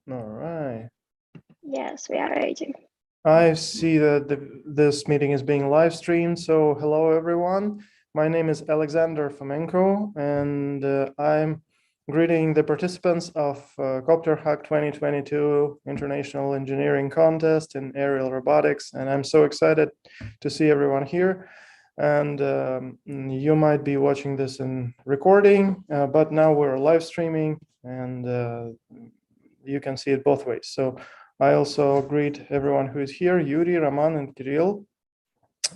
All right. Yes, we are ready. I see that this meeting is being live streamed. So hello, everyone. My name is Alexander Fomenko, and I'm greeting the participants of Copter Hack 2022 International Engineering Contest in Aerial Robotics. And I'm so excited to see everyone here. And you might be watching this in recording, but now we're live streaming and you can see it both ways. So I also greet everyone who is here, Yuri, Raman, and Kirill.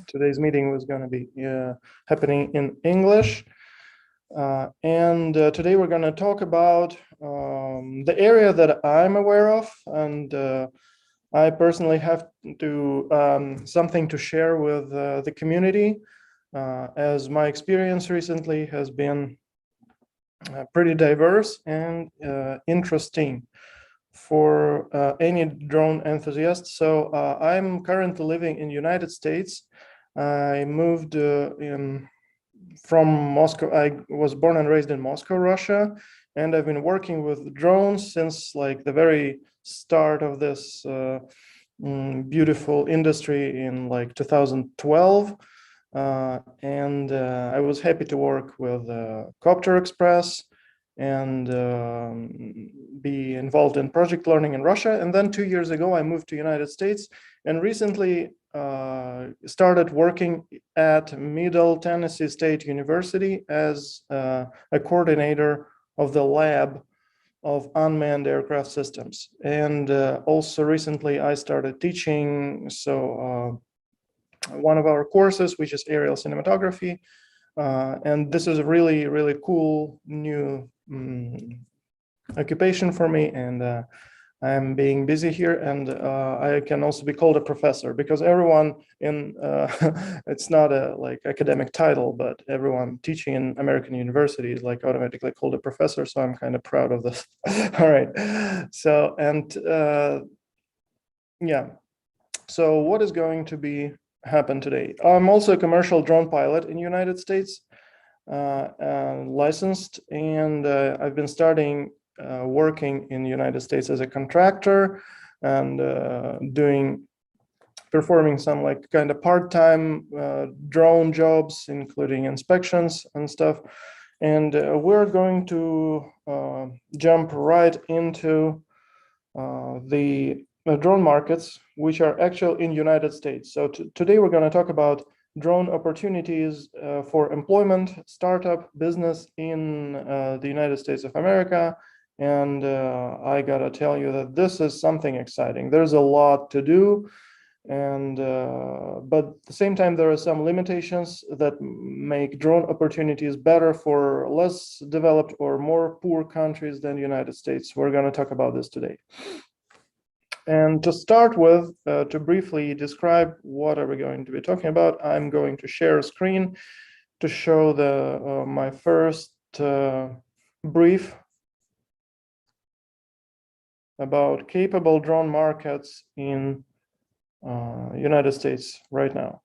Today's meeting was going to be happening in English. And today we're going to talk about the area that I'm aware of. And I personally have something to share with the community, as my experience recently has been pretty diverse and interesting for any drone enthusiast. So I'm currently living in the United States. I moved from Moscow. I was born and raised in Moscow, Russia, and I've been working with drones since like the very start of this beautiful industry in like 2012. I was happy to work with Copter Express and be involved in project learning in Russia. And then 2 years ago, I moved to United States and recently started working at Middle Tennessee State University as a coordinator of the lab of unmanned aircraft systems. And also recently I started teaching one of our courses, which is aerial cinematography. And this is a really, really cool new occupation for me. And I'm being busy here, and I can also be called a professor because everyone in, it's not a like academic title, but everyone teaching in American university is like automatically called a professor. So I'm kind of proud of this. All right. So, and yeah. So what is going to happen today? I'm also a commercial drone pilot in the United States, licensed, and I've been working in the United States as a contractor and performing some like kind of part-time drone jobs, including inspections and stuff. And we're going to jump right into the drone markets, which are actually in United States. So today we're going to talk about drone opportunities for employment, startup business in the United States of America. And I gotta tell you that this is something exciting. There's a lot to do, and but at the same time there are some limitations that make drone opportunities better for less developed or more poor countries than the United States. We're going to talk about this today. And to start with, to briefly describe what are we going to be talking about, I'm going to share a screen to show my first brief about capable drone markets in United States right now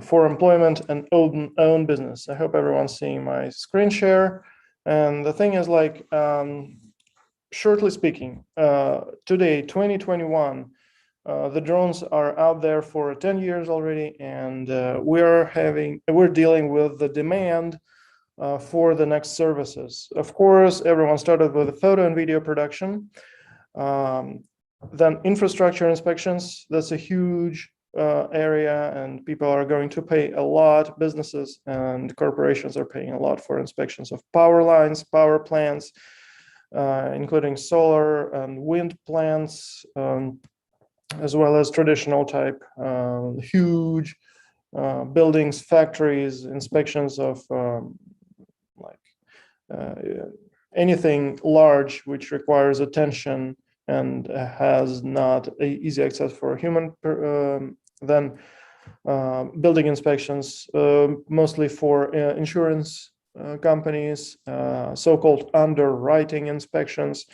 for employment and own business. I hope everyone's seeing my screen share. And the thing is, like, shortly speaking, today, 2021, the drones are out there for 10 years already, and we're dealing with the demand for the next services. Of course, everyone started with photo and video production. Then infrastructure inspections, that's a huge area, and people are going to pay a lot. Businesses and corporations are paying a lot for inspections of power lines, power plants, including solar and wind plants, as well as traditional type huge buildings, factories, inspections of anything large which requires attention and has not easy access for human. Then building inspections, mostly for insurance companies, so-called underwriting inspections,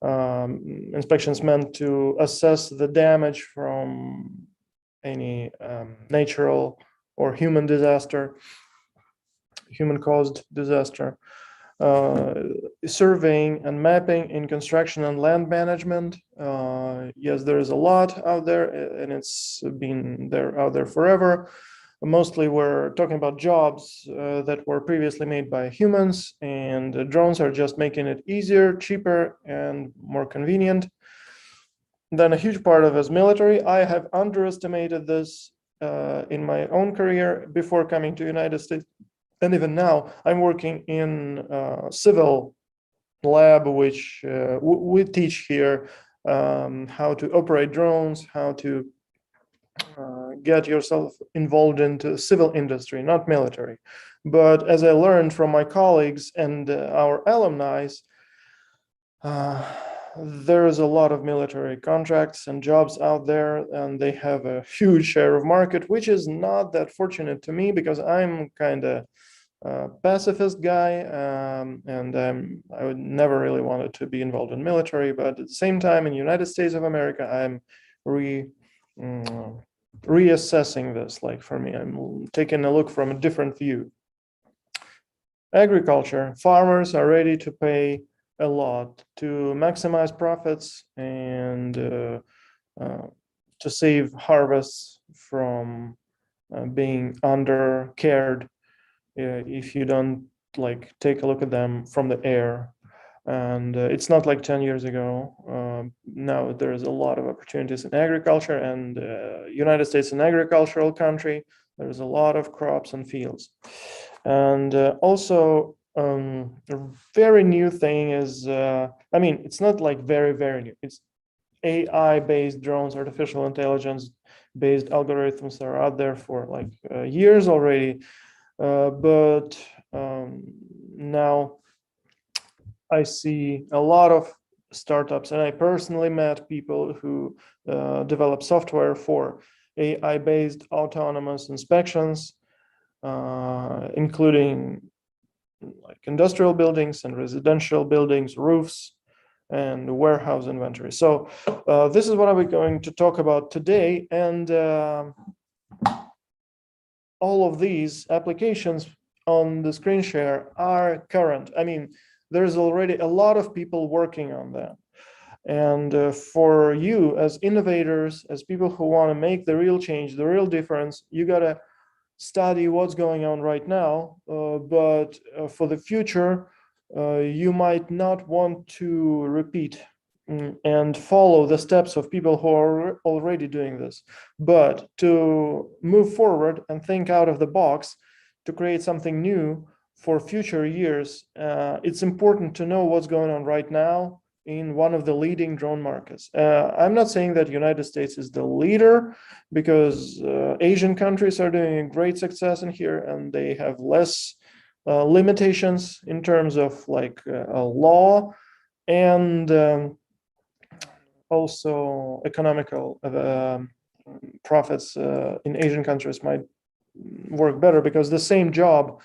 inspections meant to assess the damage from any natural or human-caused disaster. surveying and mapping in construction and land management. Yes, there is a lot out there, and it's been out there forever. Mostly we're talking about jobs that were previously made by humans, and drones are just making it easier, cheaper, and more convenient. Then a huge part of is military. I have underestimated this in my own career before coming to United States. And even now, I'm working in civil lab, which we teach here how to operate drones, how to get yourself involved into civil industry, not military. But as I learned from my colleagues and our alumni, there is a lot of military contracts and jobs out there, and they have a huge share of market, which is not that fortunate to me because I'm kind of pacifist guy, and I would never really wanted to be involved in military. But at the same time, in the United States of America, I'm reassessing this. Like for me, I'm taking a look from a different view. Agriculture, farmers are ready to pay a lot to maximize profits and to save harvests from being under cared if you don't like take a look at them from the air. And it's not like 10 years ago. Now there's a lot of opportunities in agriculture, and United States is an agricultural country. There's a lot of crops and fields. And also a very new thing is, I mean, it's not like very new. It's AI-based drones, artificial intelligence-based algorithms that are out there for like years already. But now I see a lot of startups, and I personally met people who develop software for AI-based autonomous inspections, including like industrial buildings and residential buildings, roofs, and warehouse inventory. So this is what I'm going to talk about today. And all of these applications on the screen share are current. I mean, there's already a lot of people working on them. And for you as innovators, as people who want to make the real change, the real difference, you got to study what's going on right now. But for the future, you might not want to repeat and follow the steps of people who are already doing this, but to move forward and think out of the box to create something new for future years. It's important to know what's going on right now in one of the leading drone markets. I'm not saying that United States is the leader, because Asian countries are doing a great success in here, and they have less limitations in terms of like a law and also economical profits in Asian countries might work better, because the same job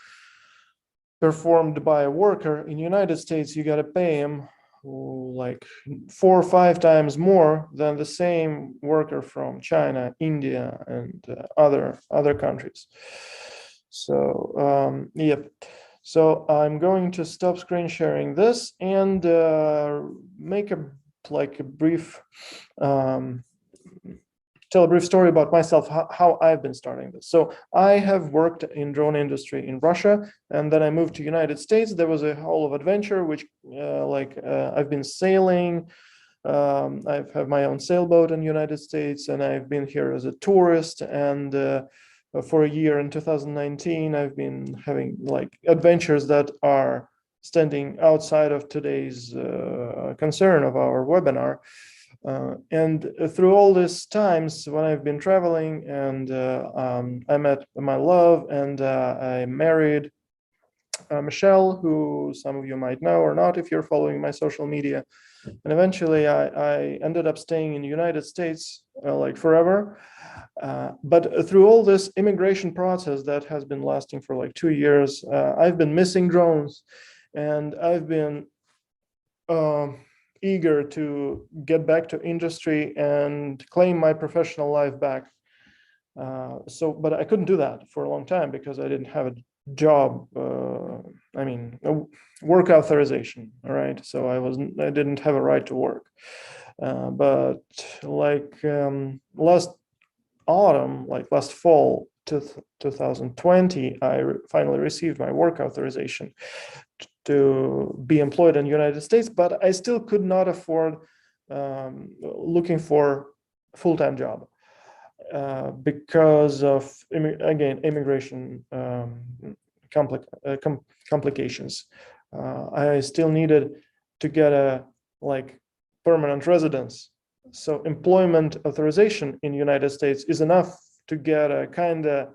performed by a worker in the United States, you got to pay him like 4 or 5 times more than the same worker from China, India, and other countries. So yep. So I'm going to stop screen sharing this and make a brief tell a brief story about myself, how I've been starting this. So I have worked in drone industry in Russia, and then I moved to United States. There was a whole of adventure, which I've been sailing. I have my own sailboat in the United States, and I've been here as a tourist. And for a year in 2019, I've been having like adventures that are standing outside of today's concern of our webinar. And through all these times when I've been traveling, and I met my love, and I married Michelle, who some of you might know or not if you're following my social media. And eventually I ended up staying in the United States like forever. But through all this immigration process that has been lasting for like 2 years, I've been missing drones, and I've been eager to get back to industry and claim my professional life back. But I couldn't do that for a long time because I didn't have a job, work authorization. All right, so I didn't have a right to work, but last autumn, like last fall 2020, I finally received my work authorization to be employed in the United States, but I still could not afford looking for full-time job because of immigration complications. I still needed to get a permanent residence. So employment authorization in the United States is enough to get a kind of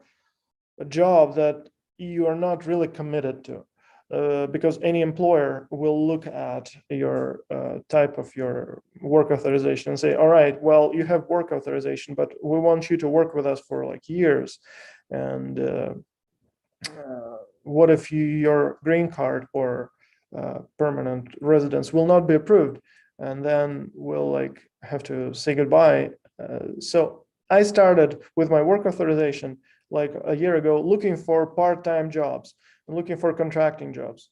a job that you are not really committed to. Because any employer will look at your type of your work authorization and say, all right, well, you have work authorization, but we want you to work with us for like years. And what if your green card or permanent residence will not be approved? And then we'll have to say goodbye. So I started with my work authorization like a year ago, looking for part-time jobs and looking for contracting jobs.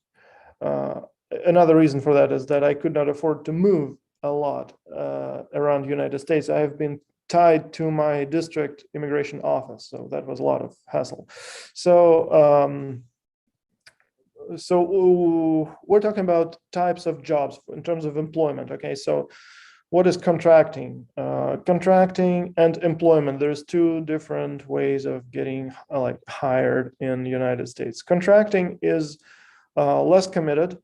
Another reason for that is that I could not afford to move a lot around the United States. I have been tied to my district immigration office, so that was a lot of hassle. So we're talking about types of jobs in terms of employment. Okay, so what is contracting? Contracting and employment. There's two different ways of getting hired in the United States. Contracting is less committed.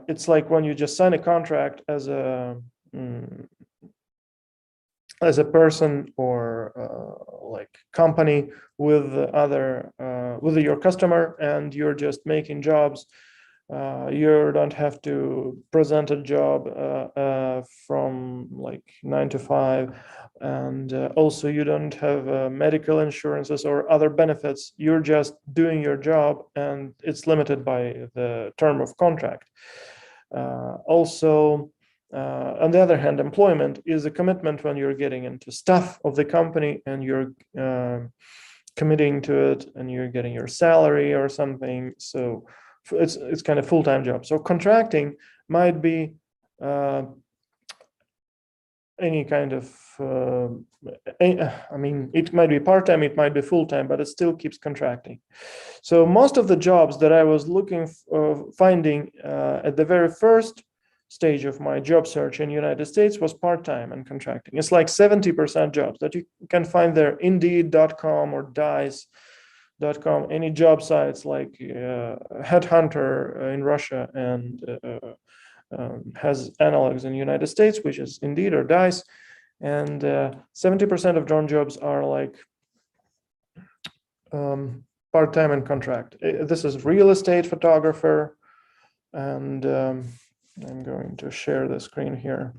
It's like when you just sign a contract as a person or company with with your customer, and you're just making jobs. You don't have to present a job from 9 to 5, and also you don't have medical insurances or other benefits. You're just doing your job, and it's limited by the term of contract. Also, on the other hand, employment is a commitment when you're getting into stuff of the company and you're committing to it and you're getting your salary or something. So it's kind of full-time job. So contracting might be any kind of it might be part-time, it might be full-time, but it still keeps contracting. So most of the jobs that I was finding at the very first stage of my job search in the United States was part-time and contracting. It's like 70% jobs that you can find there, Indeed.com or Dice.com, any job sites like Headhunter in Russia and has analogs in the United States, which is Indeed or Dice. And 70% of drone jobs are part-time and contract. This is real estate photographer, and I'm going to share the screen here.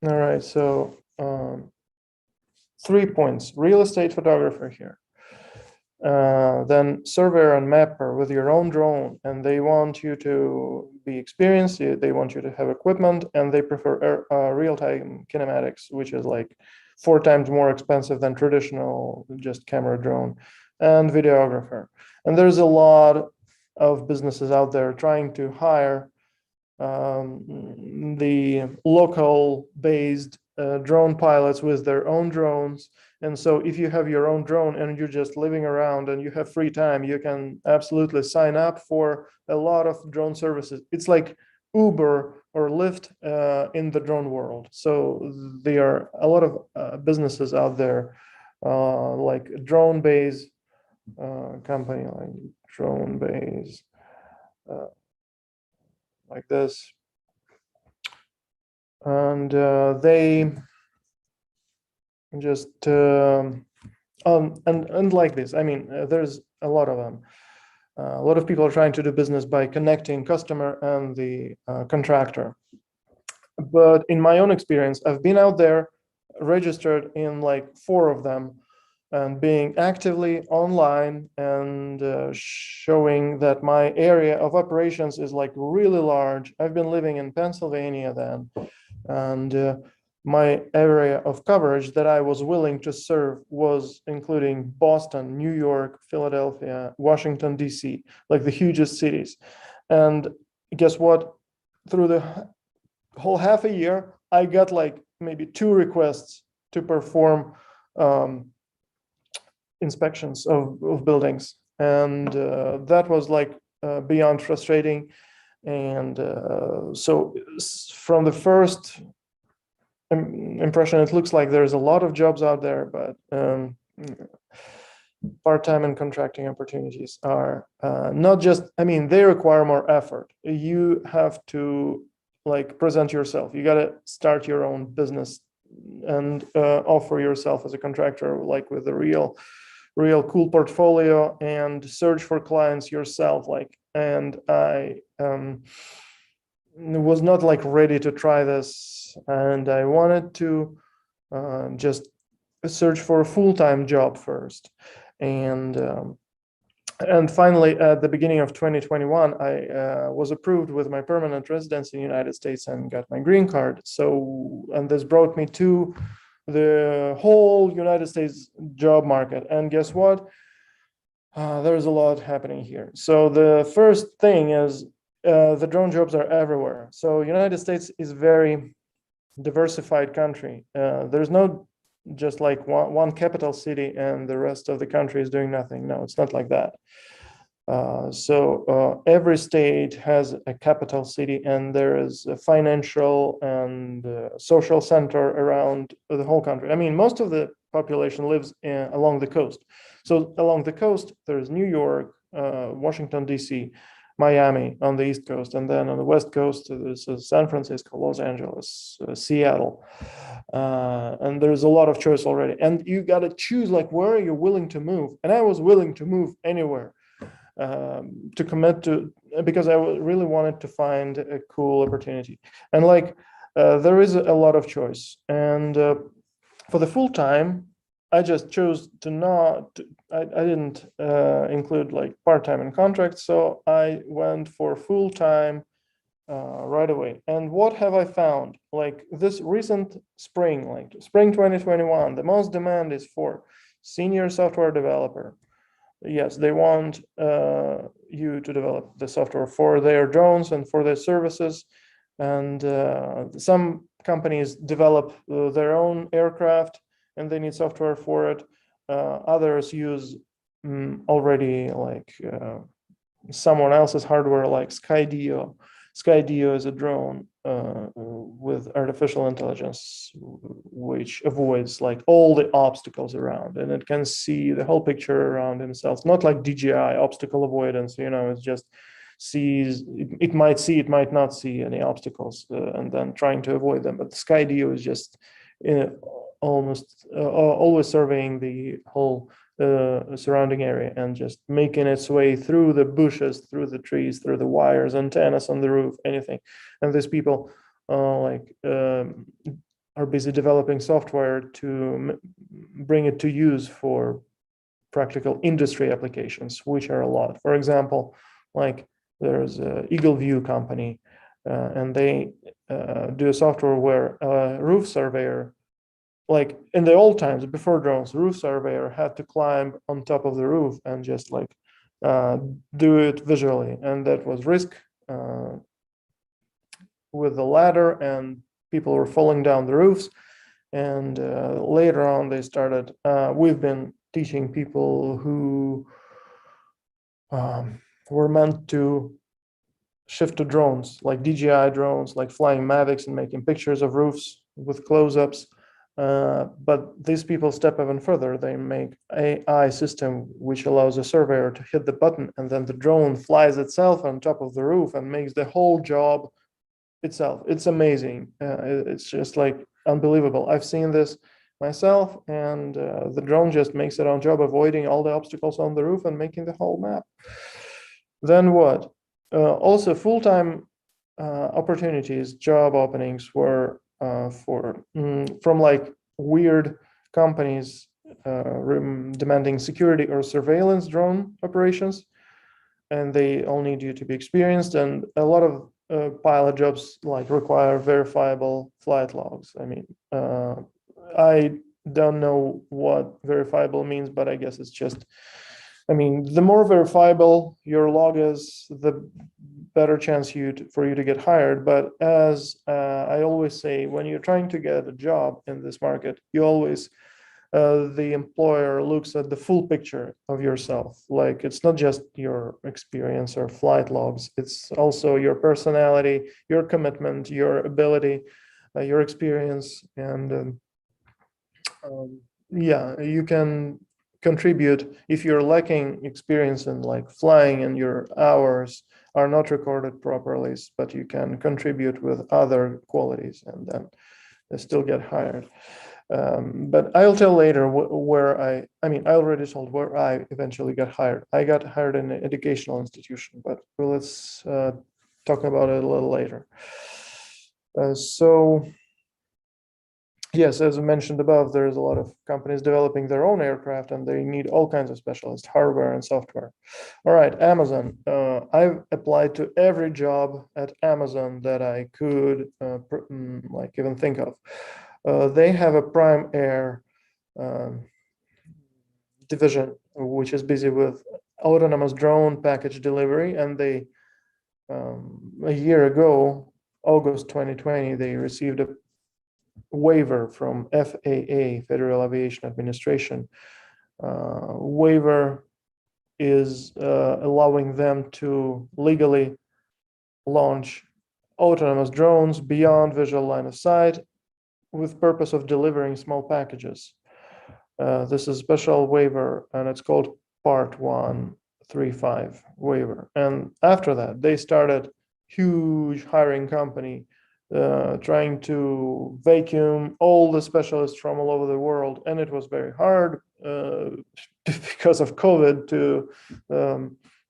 All right, so 3 points. Real estate photographer here. Then surveyor and mapper with your own drone, and they want you to be experienced, they want you to have equipment, and they prefer real-time kinematics, which is like 4 times more expensive than traditional just camera drone, and videographer. And there's a lot of businesses out there trying to hire the local based drone pilots with their own drones. And so if you have your own drone and you're just living around and you have free time, you can absolutely sign up for a lot of drone services. It's like Uber or Lyft in the drone world. So there are a lot of businesses out there like drone-based company, like drone-based like this. And they just and like this. I mean, there's a lot of them. A lot of people are trying to do business by connecting customer and the contractor. But in my own experience, I've been out there, registered in like 4 of them, and being actively online and showing that my area of operations is like really large. I've been living in Pennsylvania then, and my area of coverage that I was willing to serve was including Boston, New York, Philadelphia, Washington, D.C., like the hugest cities. And guess what? Through the whole half a year, I got like maybe 2 requests to perform inspections of buildings. And that was like beyond frustrating. And so from the first impression, it looks like there's a lot of jobs out there, but part-time and contracting opportunities are not just, I mean, they require more effort. You have to like present yourself. You got to start your own business and offer yourself as a contractor, like with a real cool portfolio, and search for clients yourself. Like, and I was not like ready to try this, and I wanted to just search for a full-time job first. And finally, at the beginning of 2021, I was approved with my permanent residence in the United States and got my green card. So, and this brought me to the whole United States job market. And guess what? There's a lot happening here. So the first thing is the drone jobs are everywhere. So United States is very diversified country. There's no just like one capital city and the rest of the country is doing nothing. No, it's not like that. So every state has a capital city, and there is a financial and social center around the whole country. I mean, most of the population lives along the coast. So along the coast, there's New York, Washington, D.C., Miami on the East Coast, and then on the West Coast, there's San Francisco, Los Angeles, Seattle, and there's a lot of choice already. And you got to choose like where are you willing to move. And I was willing to move anywhere to commit to, because I really wanted to find a cool opportunity. And like there is a lot of choice. And for the full time, I just chose to not, I didn't include like part-time and contracts. So I went for full-time right away. And what have I found? Like this recent spring, like spring 2021, the most demand is for senior software developer. Yes, they want you to develop the software for their drones and for their services. And some companies develop their own aircraft and they need software for it. Others use already like someone else's hardware, like Skydio. Skydio is a drone with artificial intelligence, which avoids like all the obstacles around, and it can see the whole picture around himself. Not like DJI, obstacle avoidance, it's just sees, it might see, it might not see any obstacles, and then trying to avoid them. But Skydio is just almost always surveying the whole surrounding area and just making its way through the bushes, through the trees, through the wires, antennas on the roof, anything. And these people are busy developing software to bring it to use for practical industry applications, which are a lot. For example, like there's a Eagle View company, and they do a software where a roof surveyor, like in the old times before drones, roof surveyor had to climb on top of the roof and just like do it visually, and that was risk with the ladder, and people were falling down the roofs. And later on they started, we've been teaching people who were meant to shift to drones, like DJI drones, like flying Mavics and making pictures of roofs with close-ups. But these people step even further. They make AI system which allows a surveyor to hit the button, and then the drone flies itself on top of the roof and makes the whole job itself. It's amazing. It's just like unbelievable. I've seen this myself, and the drone just makes its own job, avoiding all the obstacles on the roof and making the whole map. Then what? Also, full-time opportunities, job openings were from like weird companies demanding security or surveillance drone operations, and they all need you to be experienced. And a lot of pilot jobs like require verifiable flight logs. I mean, I don't know what verifiable means, but I guess it's just, I mean, the more verifiable your log is, the better chance for you to get hired. But as I always say, when you're trying to get a job in this market, you always the employer looks at the full picture of yourself. Like, it's not just your experience or flight logs, it's also your personality, your commitment, your ability, your experience. And yeah, you can contribute if you're lacking experience in like flying and your hours are not recorded properly, but you can contribute with other qualities and then still get hired. But I'll tell later where I mean, I already told where I eventually got hired. I got hired in an educational institution, but let's talk about it a little later. So yes, as I mentioned above, there's a lot of companies developing their own aircraft, and they need all kinds of specialists, hardware and software. All right, Amazon. I've applied to every job at Amazon that I could like even think of. They have a prime air division, which is busy with autonomous drone package delivery. And they, a year ago, August 2020, they received a waiver from FAA, Federal Aviation Administration. Waiver is allowing them to legally launch autonomous drones beyond visual line of sight with purpose of delivering small packages. This is a special waiver, and it's called Part 135 waiver. And after that, they started huge hiring company trying to vacuum all the specialists from all over the world. And it was very hard because of COVID to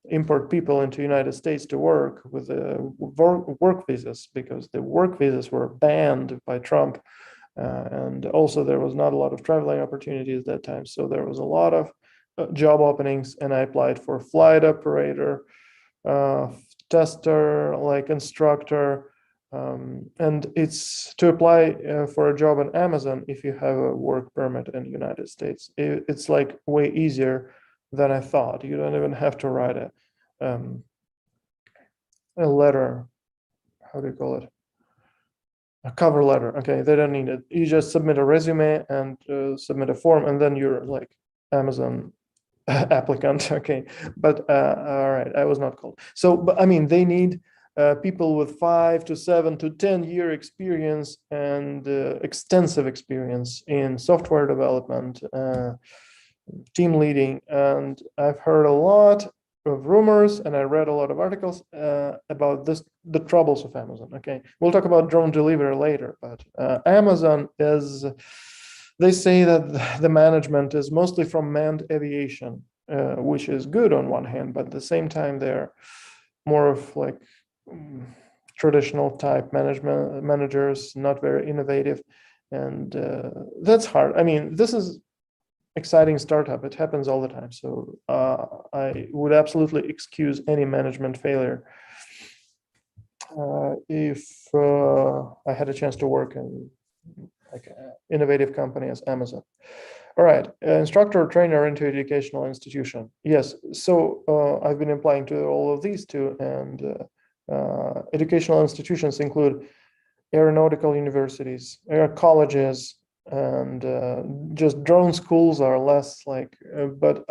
import people into United States to work with work visas, because the work visas were banned by Trump. And also there was not a lot of traveling opportunities at that time. So there was a lot of job openings, and I applied for flight operator, tester, like instructor. And it's to apply for a job on Amazon if you have a work permit in the United States. It's like way easier than I thought. You don't even have to write a letter. How do you call it? A cover letter. Okay, they don't need it. You just submit a resume and submit a form, and then you're like Amazon applicant. Okay, but all right, I was not called. So, but I mean, they need people with 5 to 7 to 10 year experience and extensive experience in software development, team leading. And I've heard a lot of rumors, and I read a lot of articles about the troubles of Amazon. Okay, we'll talk about drone delivery later, but Amazon is, they say that the management is mostly from manned aviation, which is good on one hand, but at the same time they're more of like traditional type managers, not very innovative, and that's hard. I mean, this is exciting startup. It happens all the time. So I would absolutely excuse any management failure if I had a chance to work in like an innovative company as Amazon. All right, instructor or trainer into educational institution. Yes, so I've been applying to all of these too, and educational institutions include aeronautical universities, air colleges, and just drone schools are less like, but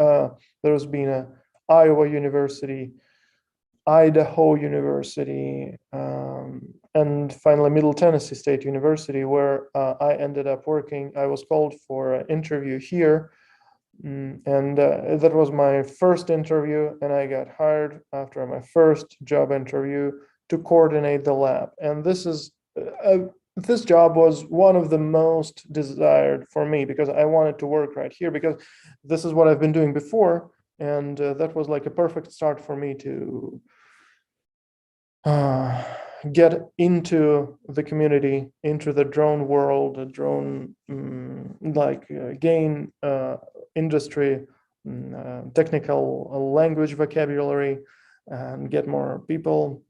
there's been a Iowa University, Idaho University, and finally Middle Tennessee State University, where I ended up working. I was called for an interview here, and that was my first interview, and I got hired after my first job interview to coordinate the lab. And this job was one of the most desired for me, because I wanted to work right here, because this is what I've been doing before. And that was like a perfect start for me to get into the community, into the drone world, gain industry technical language vocabulary and get more people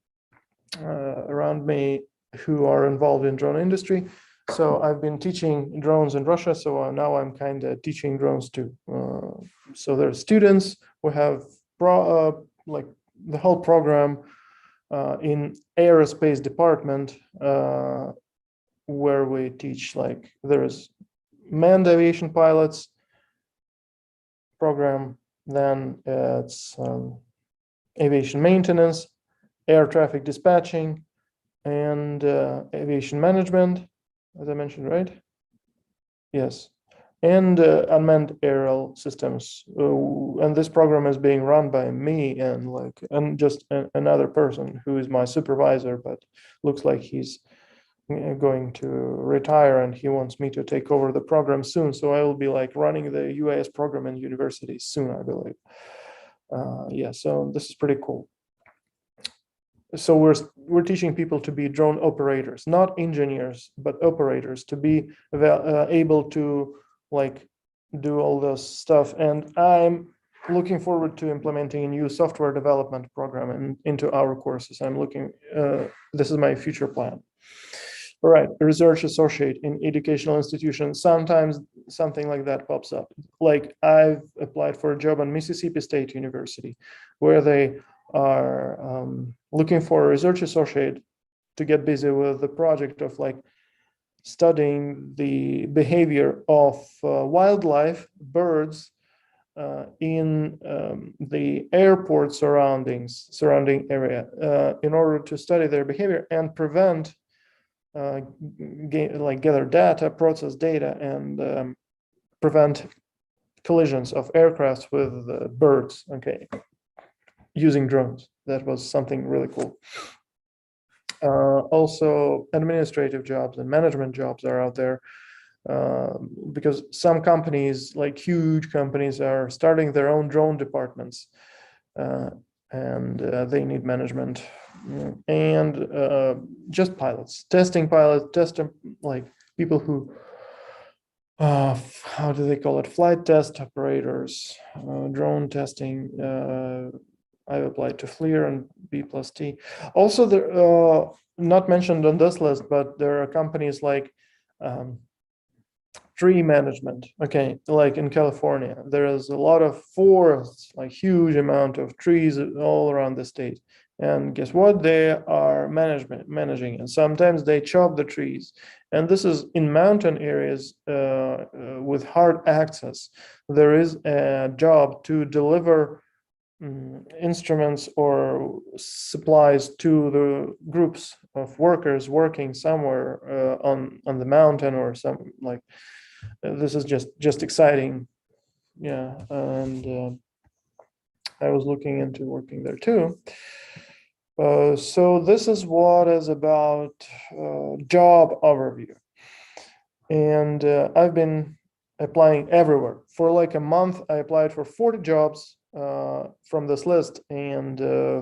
around me who are involved in drone industry. So I've been teaching drones in Russia, so now I'm kind of teaching drones too. So there are students who have like the whole program in aerospace department, where we teach, like, there's manned aviation pilots program, then it's aviation maintenance, air traffic dispatching, and aviation management, as I mentioned, right? Yes. And unmanned aerial systems. And this program is being run by me and just another person who is my supervisor, but looks like he's going to retire and he wants me to take over the program soon. So I will be like running the UAS program in universities soon, I believe. Yeah, so this is pretty cool. So we're teaching people to be drone operators, not engineers, but operators, to be able to like do all this stuff. And I'm looking forward to implementing a new software development program into our courses. I'm looking, this is my future plan. All right, research associate in educational institutions. Sometimes something like that pops up. Like I've applied for a job on Mississippi State University, where they are looking for a research associate to get busy with the project of like studying the behavior of wildlife, birds, in the airport surrounding area, in order to study their behavior and prevent gather data, process data, and prevent collisions of aircrafts with birds, okay, using drones. That was something really cool. Also, administrative jobs and management jobs are out there, because some companies, like huge companies, are starting their own drone departments, and they need management and just pilots, like people who, how do they call it? Flight test operators, drone testing. I've applied to FLIR and B+T. Also, there, not mentioned on this list, but there are companies like tree management. Okay, like in California, there is a lot of forests, like huge amount of trees all around the state. And guess what? They are managing, and sometimes they chop the trees. And this is in mountain areas with hard access. There is a job to deliver instruments or supplies to the groups of workers working somewhere on the mountain or some like. This is just exciting, yeah. And I was looking into working there too. So this is what is about job overview, and I've been applying everywhere. For like a month, I applied for 40 jobs from this list, and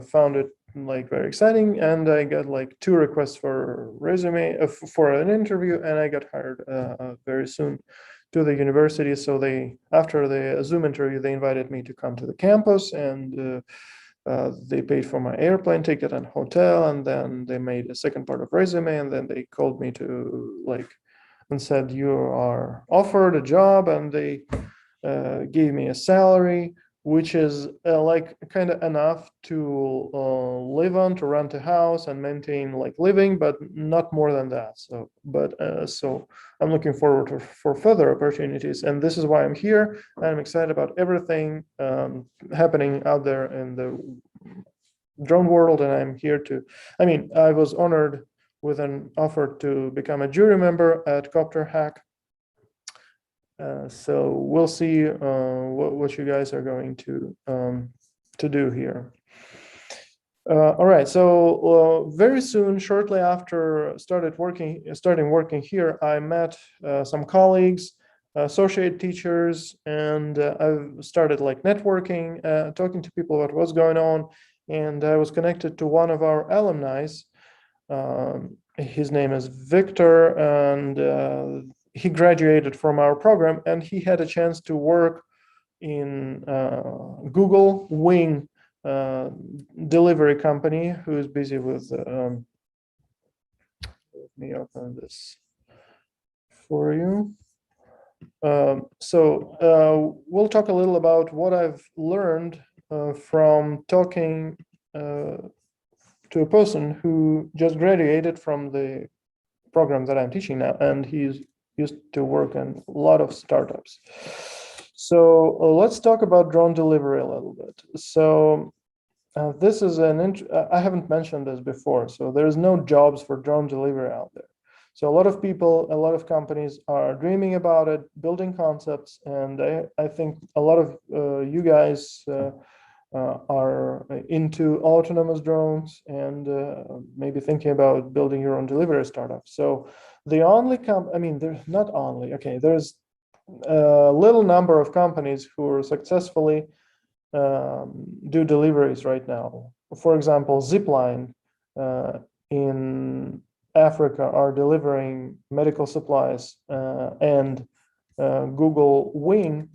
found it like very exciting. And I got like 2 requests for resume for an interview, and I got hired very soon to the university. So after the Zoom interview, they invited me to come to the campus, and they paid for my airplane ticket and hotel, and then they made a second part of resume, and then they called me to like and said, you are offered a job, and they gave me a salary, which is like kind of enough to live on, to rent a house and maintain like living, but not more than that. So, so I'm looking forward for further opportunities, and this is why I'm here. I'm excited about everything happening out there in the drone world, and I'm here to. I mean, I was honored with an offer to become a jury member at Copter Hack. So we'll see what you guys are going to do here. All right, so very soon, shortly after starting working here, I met some colleagues, associate teachers, and I've started like networking, talking to people about what's going on. And I was connected to one of our alumni. His name is Victor, and he graduated from our program, and he had a chance to work in Google Wing delivery company, who is busy with. Let me open this for you. We'll talk a little about what I've learned from talking to a person who just graduated from the program that I'm teaching now, and he's used to work in a lot of startups. So let's talk about drone delivery a little bit. So this is I haven't mentioned this before. So there's no jobs for drone delivery out there. So a lot of people, a lot of companies are dreaming about it, building concepts, and I think a lot of you guys are into autonomous drones and maybe thinking about building your own delivery startup. So the only there's not only, okay, there's a little number of companies who are successfully do deliveries right now. For example, Zipline in Africa are delivering medical supplies, and Google Wing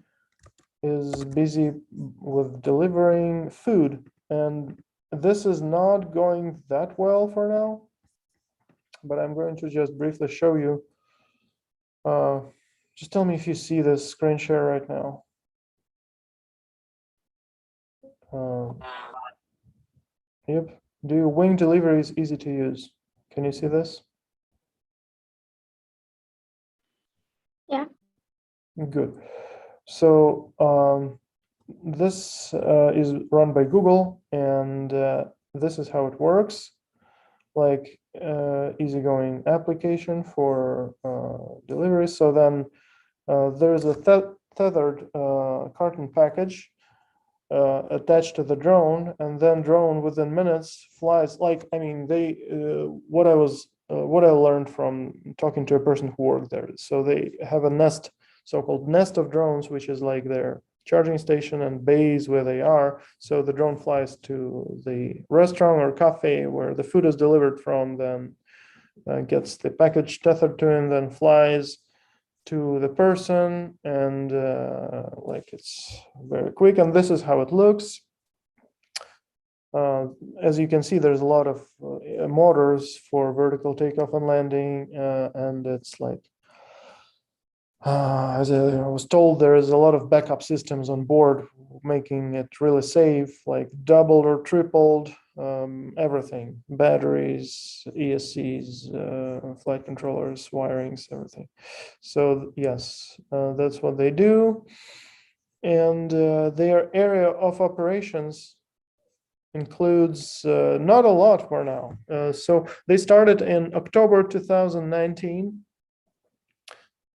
is busy with delivering food, and this is not going that well for now, but I'm going to just briefly show you. Just tell me if you see this screen share right now. Yep. Do Wing delivery is easy to use. Can you see this? Yeah. Good. So this is run by Google, and this is how it works. Like easygoing application for delivery. So then there's a tethered carton package attached to the drone, and then drone within minutes flies. Like, I mean, they what I learned from talking to a person who worked there. So they have a nest, so-called nest of drones, which is like their charging station and base where they are. So the drone flies to the restaurant or cafe where the food is delivered from, then gets the package tethered to him, then flies to the person, and like it's very quick. And this is how it looks. As you can see, there's a lot of motors for vertical takeoff and landing, and it's like, as I was told, there is a lot of backup systems on board, making it really safe, like doubled or tripled everything, batteries, ESCs, flight controllers, wirings, everything. So yes, that's what they do. And their area of operations includes not a lot for now. So they started in October 2019,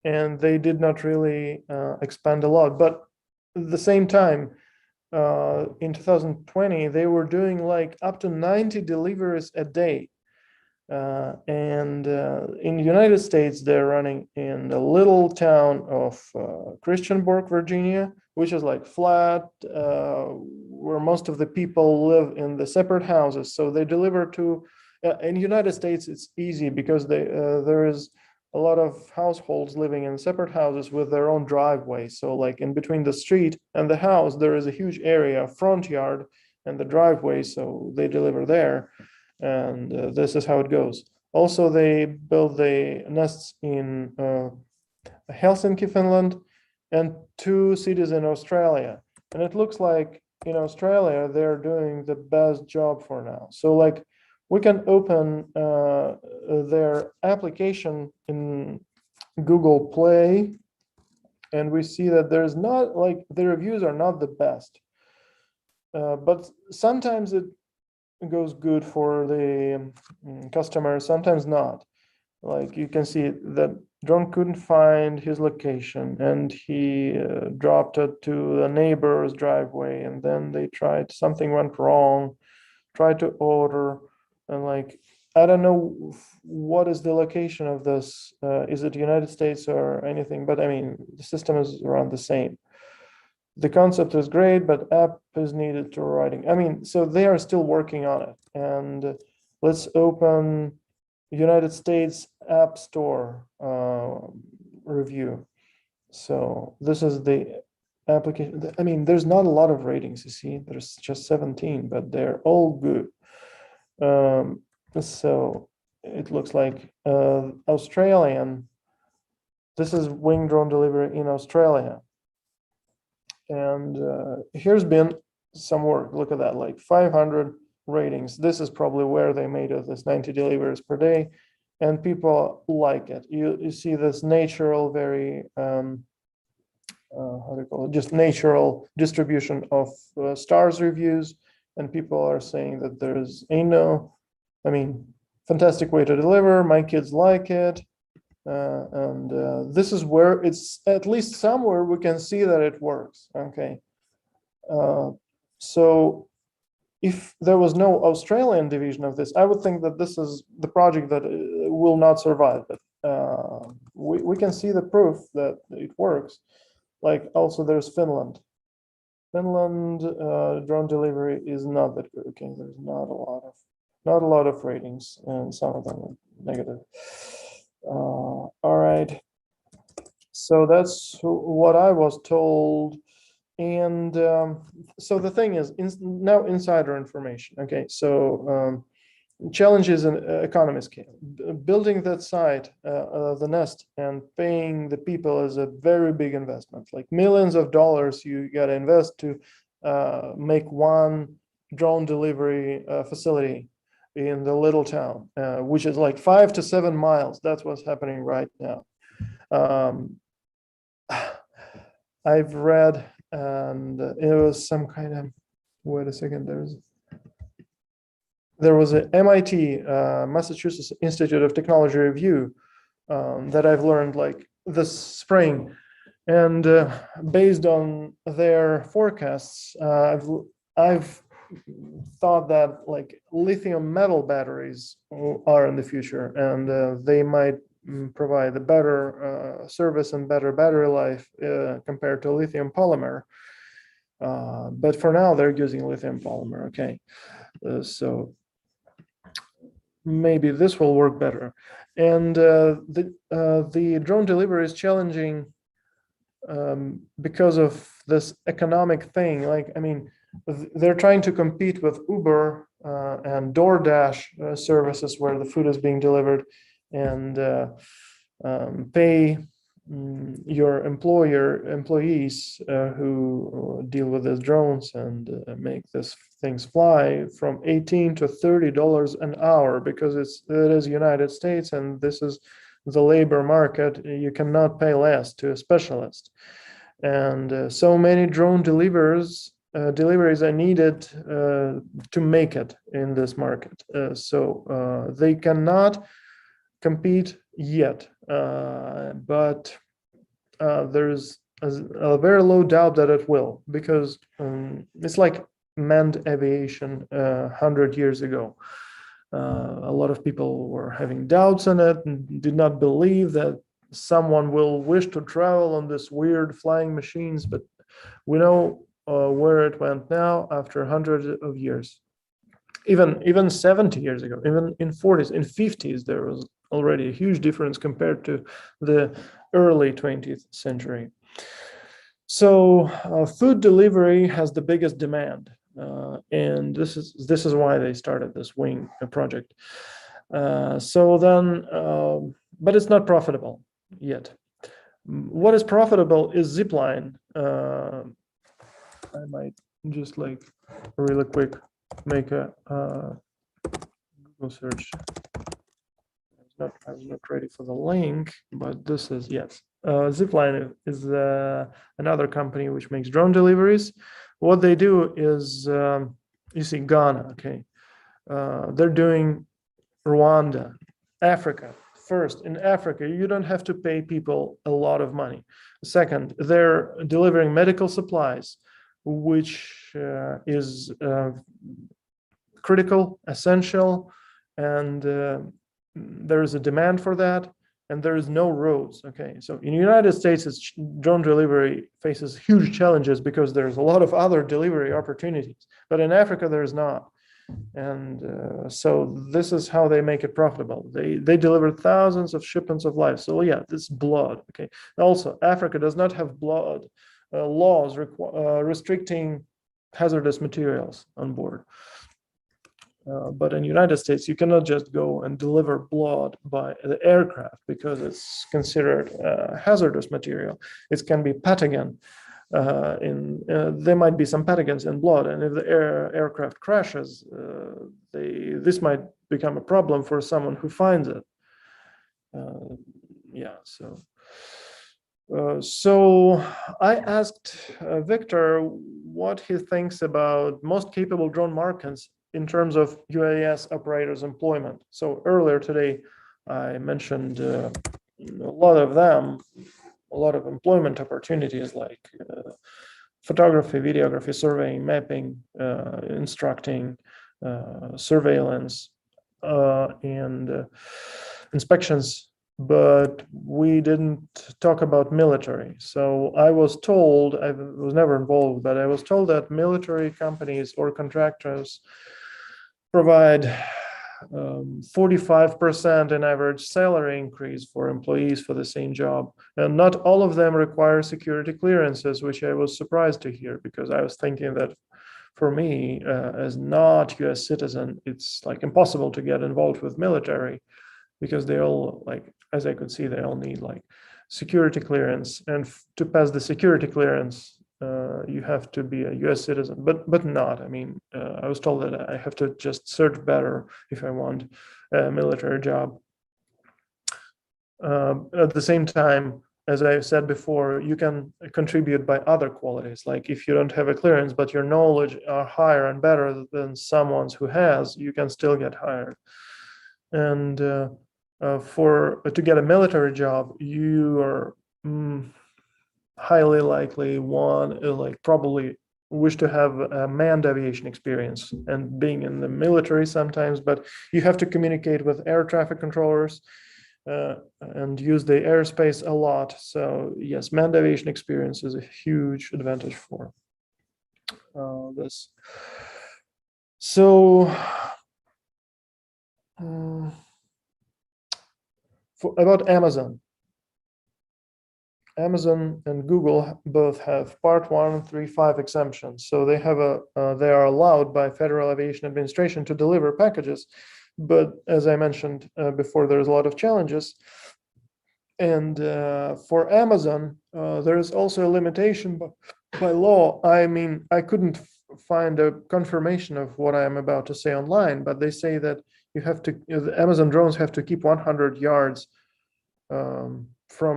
and they did not really expand a lot. But at the same time, in 2020, they were doing like up to 90 deliveries a day. And in the United States, they're running in a little town of Christiansburg, Virginia, which is like flat, where most of the people live in the separate houses. So they deliver to, in the United States, it's easy because there is a lot of households living in separate houses with their own driveway. So like in between the street and the house, there is a huge area, front yard and the driveway. So they deliver there. And this is how it goes. Also, they build the nests in Helsinki, Finland, and 2 cities in Australia. And it looks like in Australia, they're doing the best job for now. So like we can open their application in Google Play, and we see that there's not, like, the reviews are not the best. But sometimes it goes good for the customer, sometimes not. Like you can see that drone couldn't find his location, and he dropped it to the neighbor's driveway, and then they tried, something went wrong, tried to order, and like, I don't know what is the location of this. Is it United States or anything? But I mean, the system is around the same. The concept is great, but app is needed to writing. I mean, so they are still working on it. And let's open United States App Store. review. So this is the application. I mean, there's not a lot of ratings, you see, there's just 17, but they're all good. So it looks like Australian, this is wing drone delivery in Australia. And here's been some work. Look at that, like 500 ratings. This is probably where they made it, this 90 deliveries per day. And people like it. You see this natural, very, how do you call it? Just natural distribution of stars reviews. And people are saying that there's fantastic way to deliver. My kids like it. This is where it's at least somewhere we can see that it works. Okay. So if there was no Australian division of this, I would think that this is the project that will not survive. But we can see the proof that it works. Like also there's Finland. Finland drone delivery is not that good. Okay, there's not a lot of ratings, and some of them are negative. All right. So that's what I was told. And so the thing is, now insider information. Okay, so challenges in economy scale. Building that site, the nest, and paying the people is a very big investment. Like millions of dollars you got to invest to make one drone delivery facility in the little town, which is like 5 to 7 miles. That's what's happening right now. I've read, and it was some kind of, wait a second, there was a MIT, Massachusetts Institute of Technology review that I've learned like this spring. And based on their forecasts, I've thought that like lithium metal batteries are in the future, and they might provide a better service and better battery life compared to lithium polymer. But for now, they're using lithium polymer. Okay, so maybe this will work better. And the drone delivery is challenging because of this economic thing. Like, I mean, they're trying to compete with Uber and DoorDash services where the food is being delivered, and pay your employees who deal with these drones and make these things fly from $18 to $30 an hour, because it is United States and this is the labor market. You cannot pay less to a specialist, and so many drone deliveries are needed to make it in this market. So they cannot compete yet, but there's a very low doubt that it will, because it's like manned aviation 100 years ago. A lot of people were having doubts in it and did not believe that someone will wish to travel on this weird flying machines, but we know where it went now after hundreds of years. Even 70 years ago, even in 40s, in 50s, there was already a huge difference compared to the early 20th century. So food delivery has the biggest demand, and this is why they started this wing project. So then, but it's not profitable yet. What is profitable is zipline. I might just like really quick make a Google search. I was not ready for the link, but this is, yes. Zipline is another company which makes drone deliveries. What they do is, you see Ghana, okay. They're doing Rwanda, Africa. First, in Africa, you don't have to pay people a lot of money. Second, they're delivering medical supplies, which is critical, essential, and there is a demand for that, and there is no roads. Okay, so in the United States, drone delivery faces huge challenges because there's a lot of other delivery opportunities, but in Africa, there's not. And so this is how they make it profitable. They deliver thousands of shipments of life. So yeah, this blood. Okay. Also, Africa does not have blood laws restricting hazardous materials on board. But in the United States, you cannot just go and deliver blood by the aircraft because it's considered hazardous material. It can be pathogen. There might be some pathogens in blood, and if the aircraft crashes, this might become a problem for someone who finds it. Yeah, so I asked Victor what he thinks about most capable drone markets in terms of UAS operators' employment. So earlier today, I mentioned a lot of them, a lot of employment opportunities like photography, videography, surveying, mapping, instructing, surveillance, and inspections. But we didn't talk about military. So I was told, I was never involved, but I was told that military companies or contractors provide 45% in average salary increase for employees for the same job. And not all of them require security clearances, which I was surprised to hear, because I was thinking that for me, as not US citizen, it's like impossible to get involved with military, because they all, like, as I could see, they all need like security clearance. And to pass the security clearance, you have to be a US citizen, but not. I mean, I was told that I have to just search better if I want a military job. At the same time, as I said before, you can contribute by other qualities. Like if you don't have a clearance, but your knowledge are higher and better than someone's who has, you can still get hired. And to get a military job, you are highly likely probably wish to have a manned aviation experience and being in the military sometimes, but you have to communicate with air traffic controllers and use the airspace a lot. So yes, manned aviation experience is a huge advantage for this. So about Amazon. Amazon and Google both have Part 135 exemptions. So they are allowed by Federal Aviation Administration to deliver packages. But as I mentioned before, there's a lot of challenges. And for Amazon, there is also a limitation by law. I mean, I couldn't find a confirmation of what I'm about to say online, but they say that the Amazon drones have to keep 100 yards from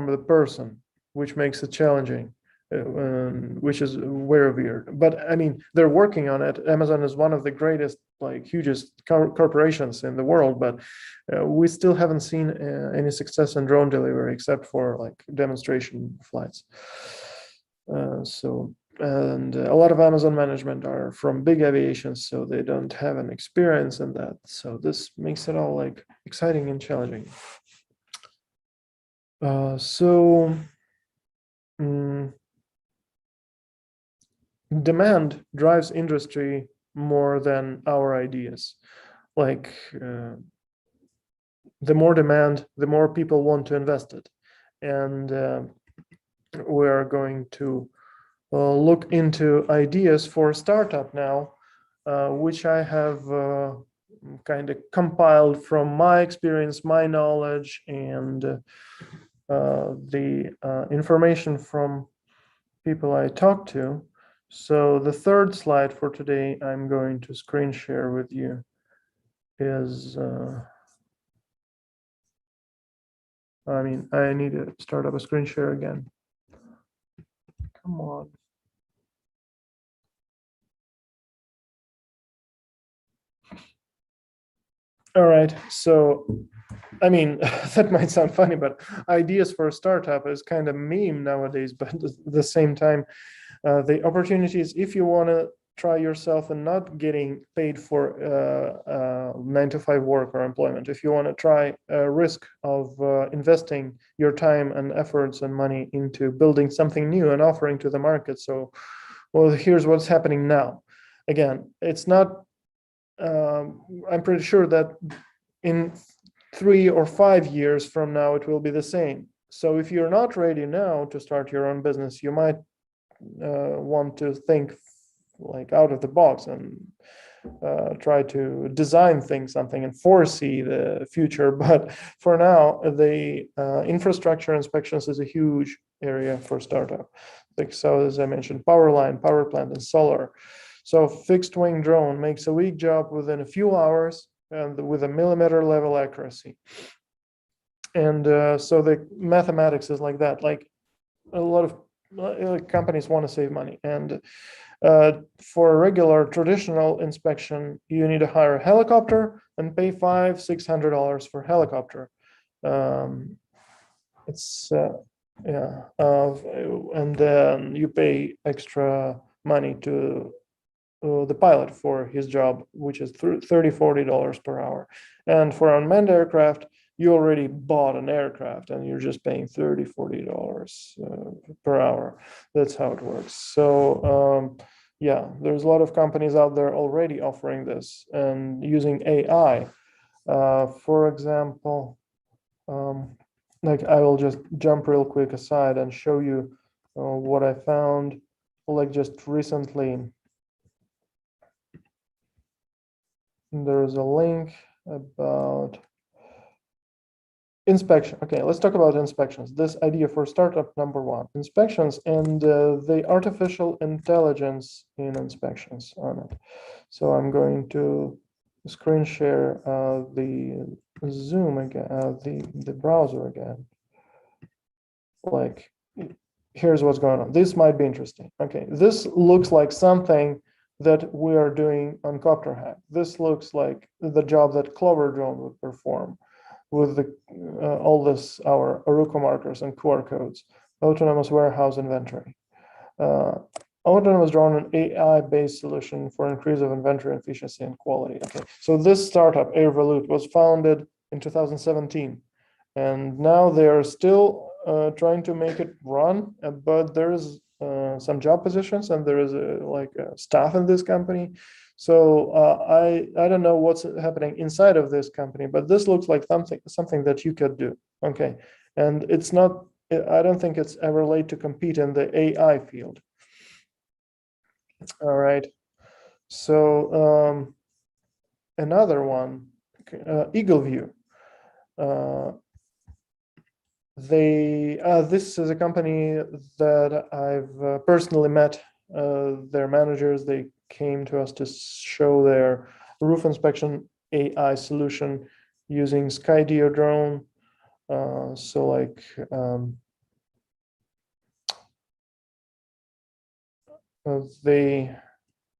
the person, which makes it challenging, which is very weird. But I mean, they're working on it. Amazon is one of the greatest, like hugest corporations in the world, but we still haven't seen any success in drone delivery except for like demonstration flights. And a lot of Amazon management are from big aviation, so they don't have an experience in that. So this makes it all like exciting and challenging. Demand drives industry more than our ideas. Like the more demand, the more people want to invest it. And we are going to look into ideas for a startup now, which I have kind of compiled from my experience, my knowledge, and the information from people I talked to. So the third slide for today, I'm going to screen share with you is, I need to start up a screen share again. Come on. All right, so, that might sound funny, but ideas for a startup is kind of meme nowadays, but at the same time, the opportunities, if you want to try yourself and not getting paid for 9-to-5 work or employment, if you want to try a risk of investing your time and efforts and money into building something new and offering to the market. So, well, here's what's happening now. Again, it's not I'm pretty sure that in 3 or 5 years from now, it will be the same. So if you're not ready now to start your own business, you might want to think like out of the box and try to design something and foresee the future. But for now, the infrastructure inspections is a huge area for startup. Like, so as I mentioned, power line, power plant, and solar. So fixed wing drone makes a weak job within a few hours and with a millimeter level accuracy. And so the mathematics is like that. Like a lot of companies want to save money, and for a regular traditional inspection, you need to hire a helicopter and pay $500-$600 for helicopter. It's yeah, and then you pay extra money to the pilot for his job, which is $30-$40 per hour. And for unmanned aircraft, you already bought an aircraft and you're just paying $30-$40 per hour. That's how it works. So yeah, there's a lot of companies out there already offering this and using AI. For example, like I will just jump real quick aside and show you what I found like just recently. There's a link about inspection. Okay, let's talk about inspections. This idea for startup number 1, inspections and the artificial intelligence in inspections on it. So I'm going to screen share the Zoom again, the browser again. Like, here's what's going on. This might be interesting. Okay, this looks like something that we are doing on Copter Hack. This looks like the job that Clover Drone would perform with the all this, our Aruco markers and QR codes, autonomous warehouse inventory. Autonomous drone and AI-based solution for increase of inventory efficiency and quality. Okay, so this startup, Airvolute, was founded in 2017, and now they are still trying to make it run, but there's some job positions and there is staff in this company. So I don't know what's happening inside of this company, but this looks like something that you could do. Okay, and it's not. I don't think it's ever late to compete in the AI field. All right. So another one, Eagle View. This is a company that I've personally met. Their managers, they came to us to show their roof inspection AI solution using Skydio drone. So like the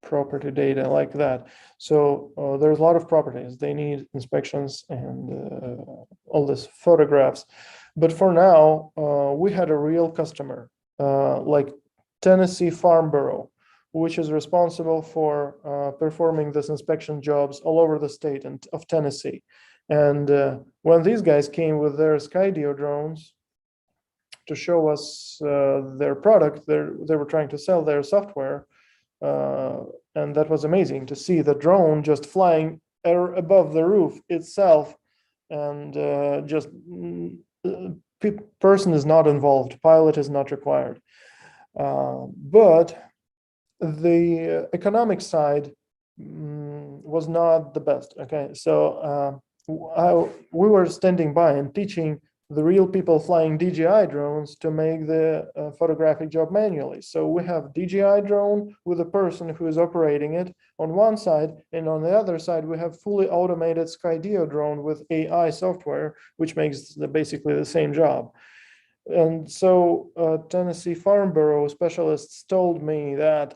property data like that. So there's a lot of properties. They need inspections and all this photographs. But for now, we had a real customer, like Tennessee Farm Bureau, which is responsible for performing this inspection jobs all over the state of Tennessee. And when these guys came with their Skydio drones to show us their product, they were trying to sell their software. And that was amazing to see the drone just flying above the roof itself, and just person is not involved, pilot is not required. But the economic side was not the best. Okay, so we were standing by and teaching the real people flying DJI drones to make the photographic job manually. So we have DJI drone with a person who is operating it on one side, and on the other side, we have fully automated Skydio drone with AI software, which makes basically the same job. And so Tennessee Farm Bureau specialists told me that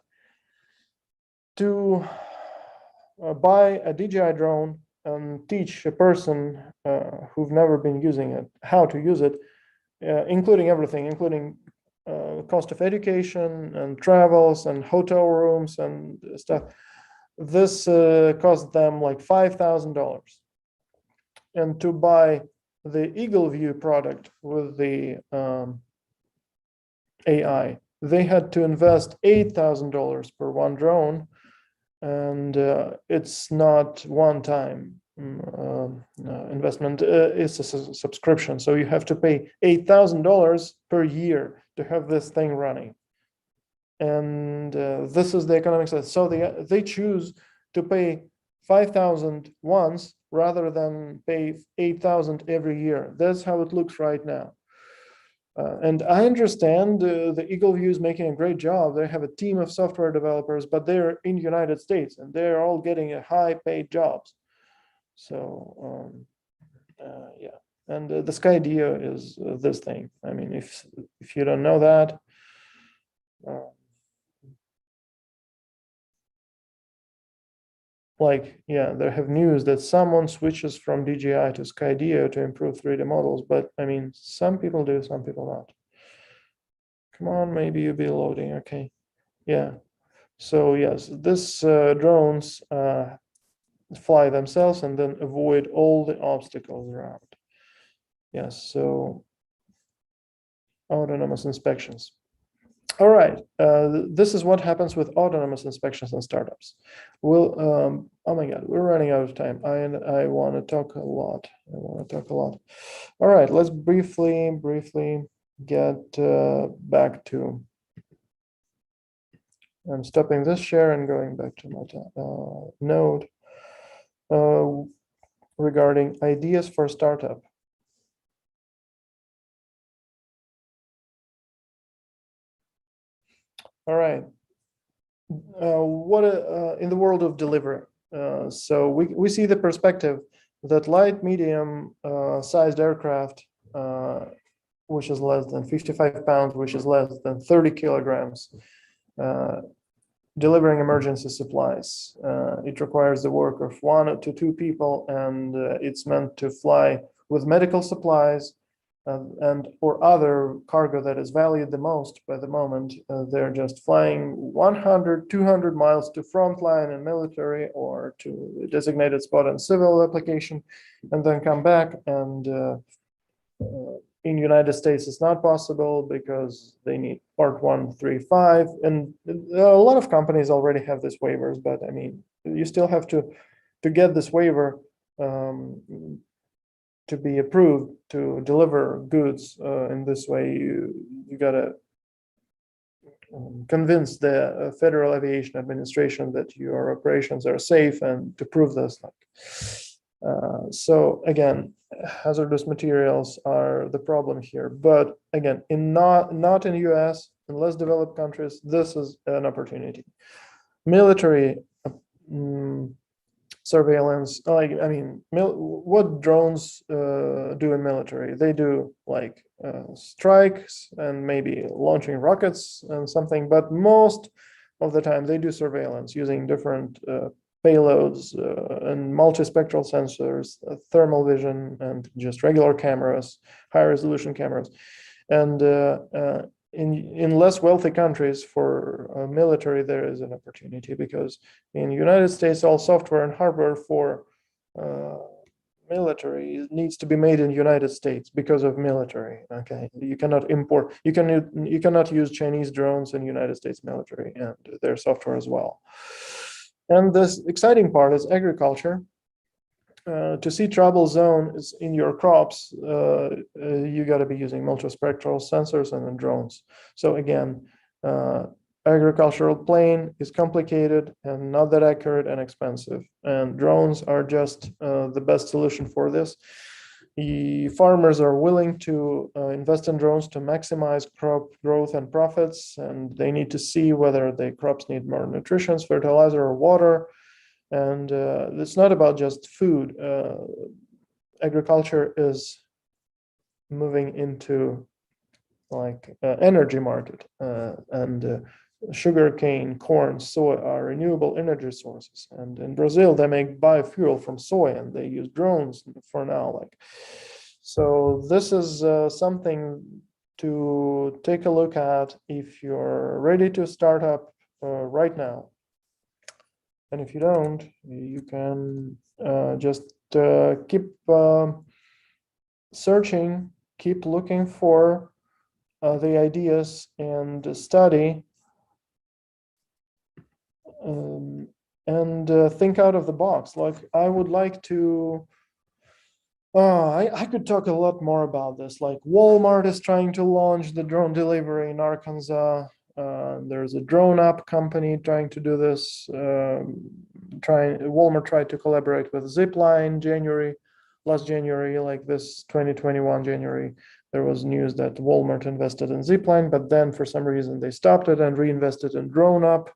to buy a DJI drone and teach a person who've never been using it how to use it, including everything, including cost of education and travels and hotel rooms and stuff. This cost them like $5,000. And to buy the Eagle View product with the AI, they had to invest $8,000 per one drone. and it's not one-time investment. It's a subscription, so you have to pay $8,000 per year to have this thing running. And this is the economic side. So they choose to pay 5,000 once rather than pay 8,000 every year. That's how it looks right now. And I understand the Eagle View is making a great job. They have a team of software developers, but they're in the United States and they're all getting a high-paid jobs. So yeah, and the Skydio is this thing. I mean, if you don't know that, like, yeah, they have news that someone switches from DJI to Skydio to improve 3D models, but I mean, some people do, some people not. Come on, maybe you'll be loading. Okay, yeah. So yes, this drones fly themselves and then avoid all the obstacles around. Yes, so autonomous inspections. All right, this is what happens with autonomous inspections in startups. Oh my God, we're running out of time. I want to talk a lot. All right, let's briefly get back to. I'm stopping this share and going back to my node regarding ideas for startup. All right. What in the world of delivery? So we see the perspective that light, medium sized aircraft, which is less than 55 pounds, which is less than 30 kilograms, delivering emergency supplies. It requires the work of 1 to 2 people, and it's meant to fly with medical supplies, and or other cargo that is valued the most by the moment. They're just flying 100, 200 miles to frontline and military or to a designated spot in civil application, and then come back. And in United States, it's not possible because they need Part 135. And a lot of companies already have these waivers, but I mean, you still have to get this waiver to be approved to deliver goods in this way. You gotta convince the Federal Aviation Administration that your operations are safe, and to prove this. So again, hazardous materials are the problem here. But again, not in US, in less developed countries, this is an opportunity. Military surveillance, like, I mean, what drones do in military? They do like strikes and maybe launching rockets and something, but most of the time they do surveillance using different payloads and multispectral sensors, thermal vision, and just regular cameras, high resolution cameras. And in less wealthy countries for military, there is an opportunity, because in the United States, all software and hardware for military needs to be made in the United States because of military. Okay, you cannot import, you cannot use Chinese drones in the United States military and their software as well. And this exciting part is agriculture. To see trouble zones in your crops, you got to be using multispectral sensors and then drones. So again, agricultural plane is complicated and not that accurate and expensive. And drones are just the best solution for this. The farmers are willing to invest in drones to maximize crop growth and profits, and they need to see whether the crops need more nutrition, fertilizer, or water. And it's not about just food. Agriculture is moving into like energy market, and sugarcane, corn, soy are renewable energy sources. And in Brazil, they make biofuel from soy, and they use drones for now. Like, so this is something to take a look at if you're ready to start up right now. And if you don't, you can just keep searching, keep looking for the ideas, and study and think out of the box. Like I would like to. I could talk a lot more about this. Like Walmart is trying to launch the drone delivery in Arkansas. There's a drone app company trying to do this. Walmart tried to collaborate with Zipline last January, like this 2021 January. There was news that Walmart invested in Zipline, but then for some reason they stopped it and reinvested in drone app.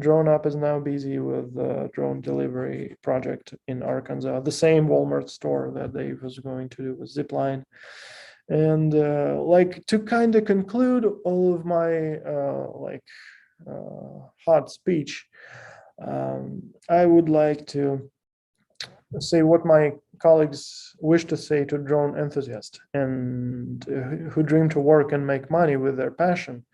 Drone Up is now busy with the drone delivery project in Arkansas, the same Walmart store that they was going to do with Zipline. And like to kind of conclude all of my hot speech, I would like to say what my colleagues wish to say to drone enthusiasts and who dream to work and make money with their passion.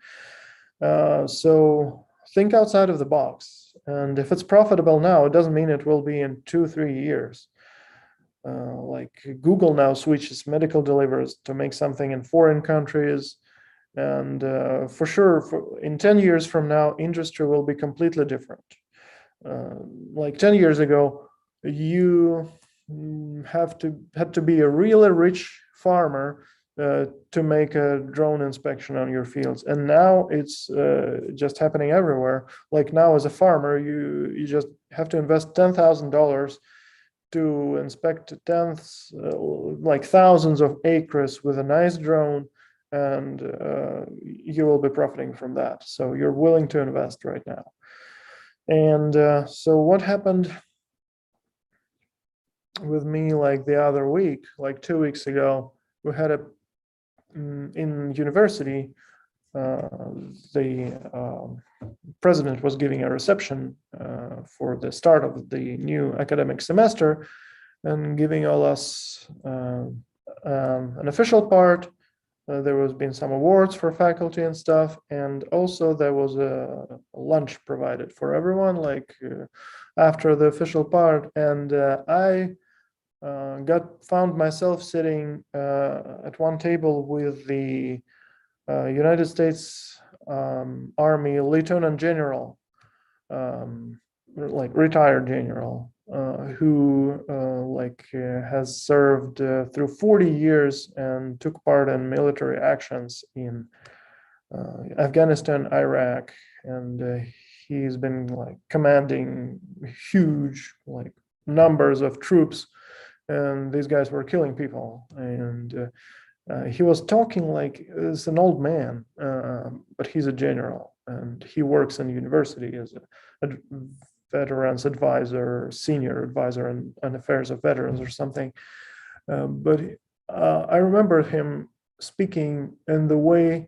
So think outside of the box. And if it's profitable now, it doesn't mean it will be in 2-3 years. Like Google now switches medical deliverers to make something in foreign countries. And for sure, in 10 years from now, industry will be completely different. Like 10 years ago, you had to be a really rich farmer to make a drone inspection on your fields, and now it's just happening everywhere. Like now, as a farmer, you just have to invest $10,000 to inspect like thousands of acres with a nice drone, and you will be profiting from that. So you're willing to invest right now. And so what happened with me like the other week, like 2 weeks ago, we had in university, the president was giving a reception for the start of the new academic semester and giving all us an official part. There was been some awards for faculty and stuff, and also there was a lunch provided for everyone, like after the official part. And I found myself sitting at one table with the United States Army Lieutenant General, like retired general, who has served through 40 years and took part in military actions in Afghanistan, Iraq, and he's been like commanding huge like numbers of troops, and these guys were killing people. And he was talking like as an old man, but he's a general, and he works in university as a veterans advisor, senior advisor on affairs of veterans or something. But I remember him speaking in the way,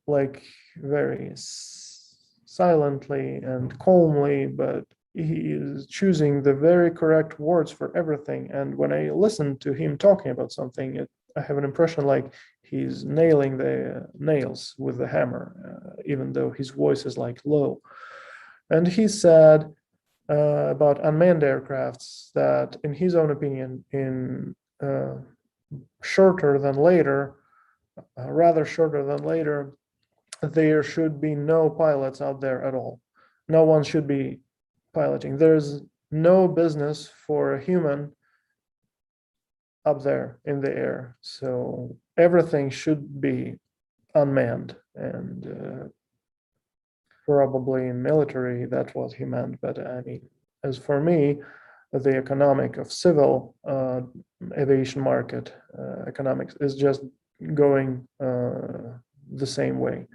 like very silently and calmly, but he is choosing the very correct words for everything. And when I listen to him talking about something, I have an impression like he's nailing the nails with the hammer, even though his voice is like low. And he said about unmanned aircrafts that, in his own opinion, in rather shorter than later, there should be no pilots out there at all. No one should be piloting. There's no business for a human up there in the air. So everything should be unmanned. And probably in military, that's what he meant. But I mean, as for me, the economic of civil aviation market economics is just going the same way.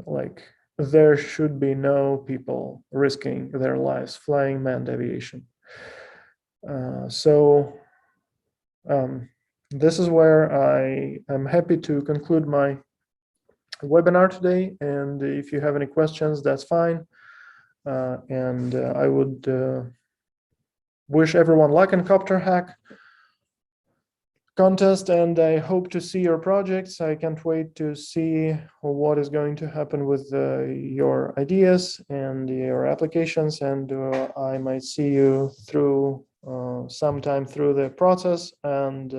Like there should be no people risking their lives flying manned aviation. So this is where I am happy to conclude my webinar today. And if you have any questions, that's fine. And I would wish everyone luck in Copter Hack contest, and I hope to see your projects. I can't wait to see what is going to happen with your ideas and your applications, and I might see you through sometime through the process, and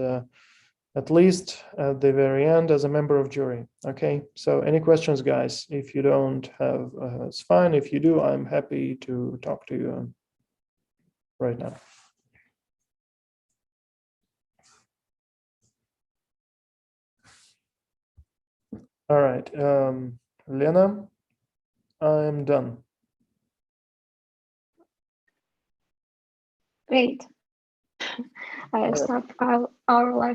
at least at the very end as a member of jury. Okay, so any questions, guys? If you don't have, it's fine. If you do, I'm happy to talk to you. right now. All right, Lena, I'm done. Great. I start our live